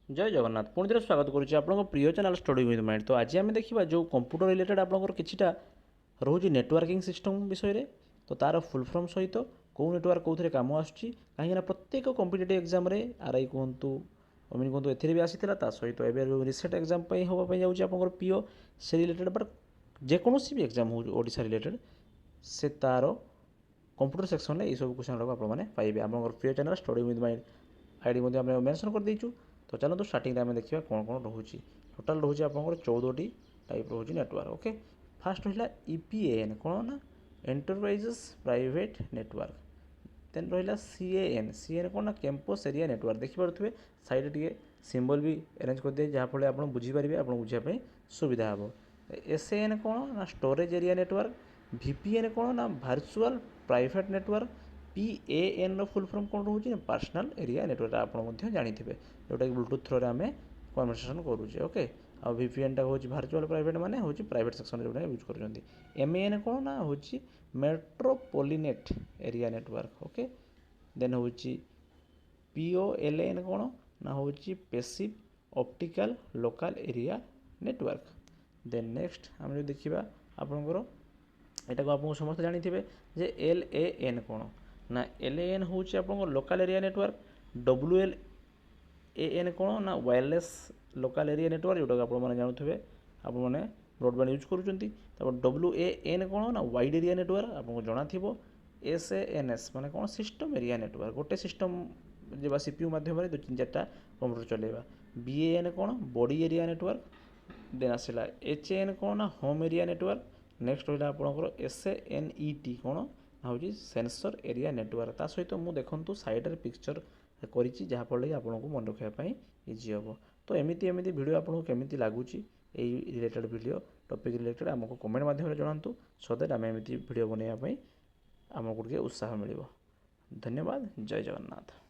जय जगन्नाथ पुणी थे स्वागत करुच्ची आप प्रिय चैनल स्टडी विथ माइंड। तो आज आम देखा जो कंप्यूटर रिलेटेड आपंकर किछिटा रोज नेटवर्किंग सिस्टम विषय रे। तो तार फुल फॉर्म सहित कौ नेटवर्क कौन कम आसूँ कहीं प्रत्येक कॉम्पिटिटिव एग्जाम आरआई कहतु अमीन कहतु एथिरे भी आसीला ता सहित एवं रिसेंट एग्जाम होगापी जाऊँगी आप पीओ से रिलेटेड बट जेकोसी भी एग्जाम हो ओडिशा रिलेटेड से तार कंप्यूटर सेक्शन में यू क्वेश्चन गुड़ाक आपने पाइबे आम प्रिय channel study with mind ID mention कर देचु। तो चलते स्टार्टिंग आम देखा कौन कौन रोचे टोटाल रोचे आप 14टी टाइप रोचे नेटवर्क। ओके फास्ट रहा ईपीएएन कौन ना एंटरप्राइजेस प्राइवेट नेटवर्क। देन रहा सीएएन कौन ना कैंपस एरिया नेटवर्क देखिपे साइड टे सिंबल भी अरेंज कर दिए जहाँफल आप बुझीपारे आप बुझापी सुविधा हे। एसएएन कौन ना स्टोरेज एरिया नेटवर्क। वीपीएन कौन ना virtual private network. PAN full form कौन रोचे पर्सनल एरिया नेटवर्क आप जानिथे जोटा कि ब्लूटूथ थ्रो आम कन्वर्सेशन करुचे। ओके आ वीपीएन टा हूँ वर्चुअल प्राइवेट माने हूँ प्राइवेट सेक्शन जो यूज कर। एमएएन कौन ना हूँ metropolitan area network. Okay then हूँ पीओएलएन कौन ना हूँ passive optical local area network. Then next um जो देखा आपंकर यहाँ को आप समस्त जानी जे एलएएन कौन ना एलएएन हूँ आप लोकल एरिया नेटवर्क। डब्ल्यूएलएएन कौन ना वायरलेस लोकल एरिया नेटवर्क जोटा आप जानते आपने ब्रॉडबैंड यूज कर। डब्ल्यूएएन कौन ना वाइड एरिया नेटवर्क आपको जना थी। एसएएनएस माने कौन सिस्टम एरिया नेटवर्क गोटे सिस्टम जो सीपीयू माध्यम दो तीन चार्टा कंप्यूटर चलेगा। बीएएन कौन बॉडी एरिया नेटवर्क। देन आसला एचएएन कौन ना होम एरिया नेटवर्क। नेक्स्ट रहा आपंकर एसएएनईटी कौन हूँ सेंसर एरिया नेटवर्क। ता सहित मुझे देखूँ साइड पिक्चर करी जहाँफल कि आपको मन रखापी इजी हम। तो एमती एमती वीडियो आपको केमी लगुच रिलेटेड वीडियो टॉपिक रिलेटेड आमको कमेंट माध्यम जनातु सो दैट आम एमती वीडियो बनवाई आमको उत्साह मिल। धन्यवाद। जय जगन्नाथ।